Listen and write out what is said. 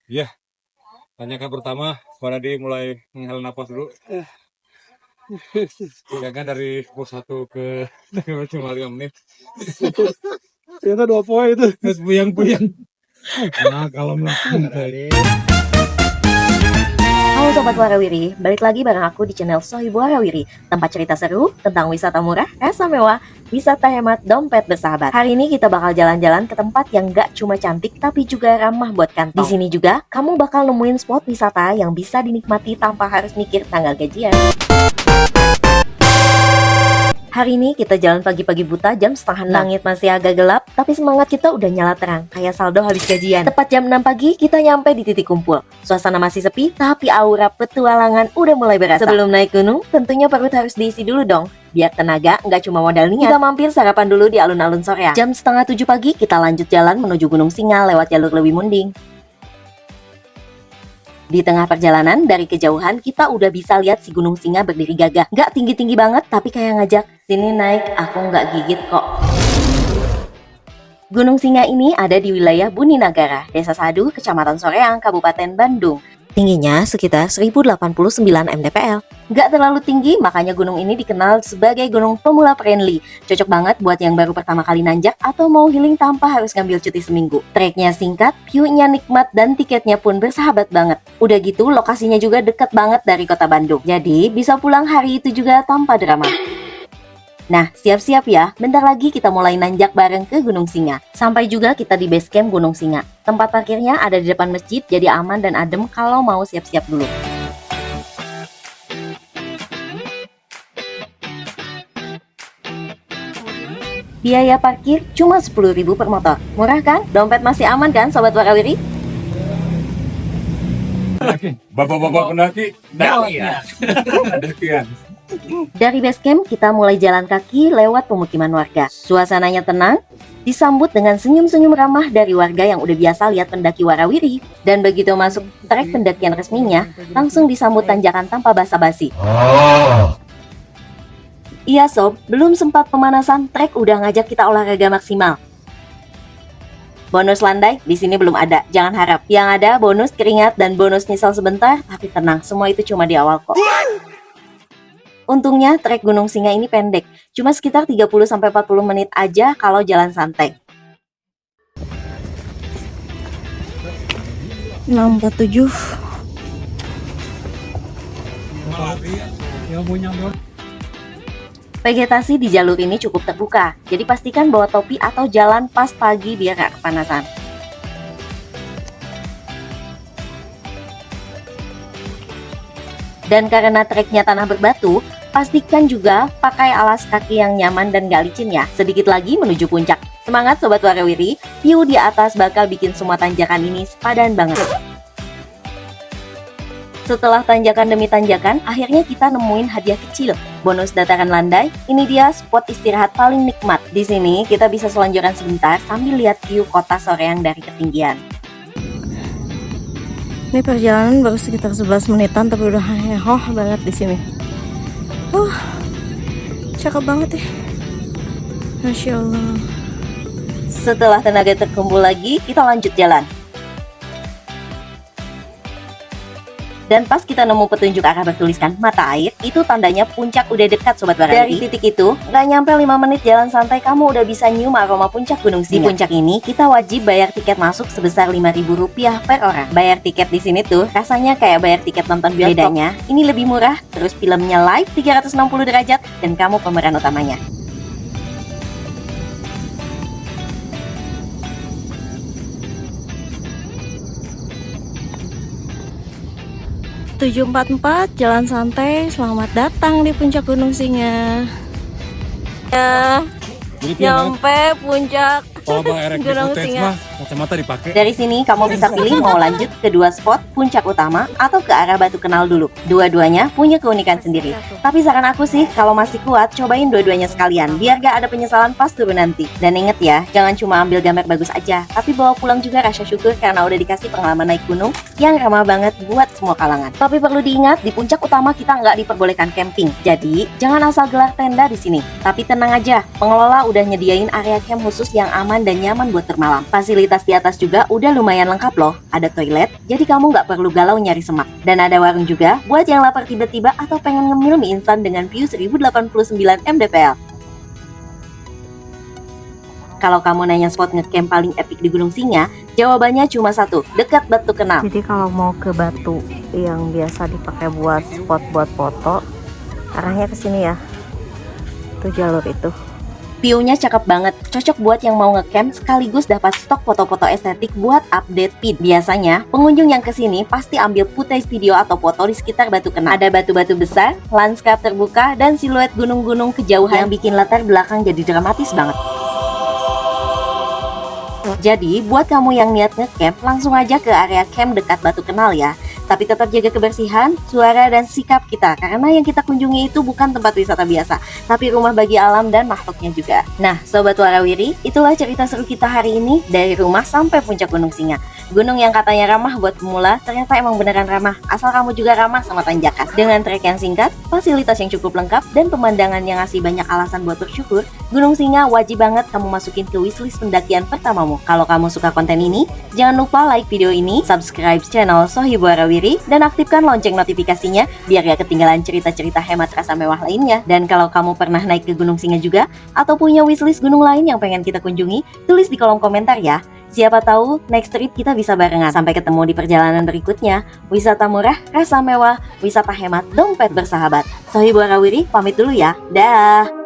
Iya, tanyakan pertama, mana dimulai menghela napas dulu. Ya kan dari pos 1 ke cuma 5 menit. Ternyata 2 poin itu. Terus puyang-puyang. Nah, kalau Halo Sobat Warawiri, balik lagi bareng aku di channel Sohibu Warawiri, tempat cerita seru tentang wisata murah, rasa mewah, wisata hemat, dompet bersahabat. Hari ini kita bakal jalan-jalan ke tempat yang gak cuma cantik tapi juga ramah buat kantong. Di sini juga kamu bakal nemuin spot wisata yang bisa dinikmati tanpa harus mikir tanggal gajian. Hari ini kita jalan pagi-pagi buta jam setengah 6. Langit masih agak gelap, tapi semangat kita udah nyala terang, kayak saldo habis gajian. Tepat jam 6 pagi, kita nyampe di titik kumpul. Suasana masih sepi, tapi aura petualangan udah mulai berasa. Sebelum naik gunung, tentunya perut harus diisi dulu dong. Biar tenaga, nggak cuma modal niat. Kita mampir sarapan dulu di alun-alun Soreang. Jam setengah 7 pagi, kita lanjut jalan menuju Gunung Singa lewat jalur Lewi Munding. Di tengah perjalanan, dari kejauhan kita udah bisa lihat si Gunung Singa berdiri gagah. Nggak tinggi-tinggi banget, tapi kayak ngajak, sini naik, aku nggak gigit kok. Gunung Singa ini ada di wilayah Buninagara, Desa Sadu, Kecamatan Soreang, Kabupaten Bandung. Tingginya sekitar 1089 mdpl. Nggak terlalu tinggi, makanya gunung ini dikenal sebagai gunung pemula friendly. Cocok banget buat yang baru pertama kali nanjak atau mau healing tanpa harus ngambil cuti seminggu. Treknya singkat, view-nya nikmat, dan tiketnya pun bersahabat banget. Udah gitu, lokasinya juga deket banget dari kota Bandung. Jadi, bisa pulang hari itu juga tanpa drama. Nah, siap-siap ya, bentar lagi kita mulai nanjak bareng ke Gunung Singa. Sampai juga kita di base camp Gunung Singa. Tempat parkirnya ada di depan masjid, jadi aman dan adem kalau mau siap-siap dulu. Biaya parkir cuma 10.000 per motor. Murah kan? Dompet masih aman kan, Sobat Warawiri? bapak-bapak pendaki, dakian. Dari base camp, kita mulai jalan kaki lewat pemukiman warga. Suasananya tenang, disambut dengan senyum-senyum ramah dari warga yang udah biasa lihat pendaki warawiri. Dan begitu masuk trek pendakian resminya, langsung disambut tanjakan tanpa basa-basi. Iya sob, belum sempat pemanasan, trek udah ngajak kita olahraga maksimal. Bonus landai di sini belum ada, jangan harap. Yang ada bonus keringat dan bonus nyesal sebentar, tapi tenang, semua itu cuma di awal kok. Untungnya trek Gunung Singa ini pendek, cuma sekitar 30-40 menit aja kalau jalan santai. 647. Vegetasi di jalur ini cukup terbuka, jadi pastikan bawa topi atau jalan pas pagi biar gak kepanasan. Dan karena treknya tanah berbatu, pastikan juga pakai alas kaki yang nyaman dan gak licin ya. Sedikit lagi menuju puncak. Semangat Sobat Warawiri, view di atas bakal bikin semua tanjakan ini sepadan banget. Setelah tanjakan demi tanjakan, akhirnya kita nemuin hadiah kecil. Bonus dataran landai, ini dia spot istirahat paling nikmat. Di sini kita bisa selonjoran sebentar sambil lihat view kota Soreang dari ketinggian. Ini perjalanan baru sekitar 11 menitan tapi udah heboh banget di sini. Cakep banget ya. Masya Allah. Setelah tenaga terkumpul lagi, kita lanjut jalan. Dan pas kita nemu petunjuk arah bertuliskan mata air, itu tandanya puncak udah dekat Sobat Warawiri. Dari titik itu, nggak nyampe 5 menit jalan santai kamu udah bisa nyium aroma puncak Gunung Singa. Di puncak ini, kita wajib bayar tiket masuk sebesar Rp5.000 per orang. Bayar tiket di sini tuh rasanya kayak bayar tiket nonton bioskop. Bedanya, ini lebih murah, terus filmnya live 360 derajat, dan kamu pemeran utamanya. (744) Jalan santai, selamat datang di puncak Gunung Singa. Ya, nyampe puncak Gunung Singa. Kacamata dipakai. Dari sini kamu bisa pilih mau lanjut ke dua spot puncak utama atau ke arah Batu Kenal dulu. Dua-duanya punya keunikan sendiri. Tapi saran aku sih, kalau masih kuat, cobain dua-duanya sekalian, biar gak ada penyesalan pas turun nanti. Dan inget ya, jangan cuma ambil gambar bagus aja, tapi bawa pulang juga rasa syukur karena udah dikasih pengalaman naik gunung yang ramah banget buat semua kalangan. Tapi perlu diingat, di puncak utama kita nggak diperbolehkan camping. Jadi, jangan asal gelar tenda di sini. Tapi tenang aja, pengelola udah nyediain area camp khusus yang aman dan nyaman buat bermalam. Fasilitas Fasilitas di atas juga udah lumayan lengkap loh. Ada toilet, jadi kamu nggak perlu galau nyari semak. Dan ada warung juga buat yang lapar tiba-tiba atau pengen ngemil mie instan dengan view 1089 mdpl. Kalau kamu nanya spot ngecamp paling epic di Gunung Singa, jawabannya cuma satu, dekat Batu Kenal. Jadi kalau mau ke batu yang biasa dipakai buat spot buat foto, arahnya ke sini ya. Itu jalur itu. View-nya cakep banget, cocok buat yang mau ngecamp sekaligus dapat stok foto-foto estetik buat update feed. Biasanya, pengunjung yang kesini pasti ambil footage video atau foto di sekitar Batu Kenal. Ada batu-batu besar, lanskap terbuka, dan siluet gunung-gunung kejauhan yang bikin latar belakang jadi dramatis banget. Jadi, buat kamu yang niat ngecamp, langsung aja ke area camp dekat Batu Kenal ya. Tapi tetap jaga kebersihan, suara, dan sikap kita. Karena yang kita kunjungi itu bukan tempat wisata biasa, tapi rumah bagi alam dan makhluknya juga. Nah, Sobat Warawiri, itulah cerita seru kita hari ini dari rumah sampai puncak Gunung Singa. Gunung yang katanya ramah buat pemula, ternyata emang beneran ramah. Asal kamu juga ramah sama tanjakan. Dengan trek yang singkat, fasilitas yang cukup lengkap, dan pemandangan yang ngasih banyak alasan buat bersyukur, Gunung Singa wajib banget kamu masukin ke wishlist pendakian pertamamu. Kalau kamu suka konten ini, jangan lupa like video ini, subscribe channel Sohib Warawiri, dan aktifkan lonceng notifikasinya biar gak ketinggalan cerita-cerita hemat rasa mewah lainnya. Dan kalau kamu pernah naik ke Gunung Singa juga, atau punya wishlist gunung lain yang pengen kita kunjungi, tulis di kolom komentar ya. Siapa tahu next trip kita bisa barengan. Sampai ketemu di perjalanan berikutnya. Wisata murah, rasa mewah, wisata hemat, dompet bersahabat. Sohib Warawiri pamit dulu ya. Dah.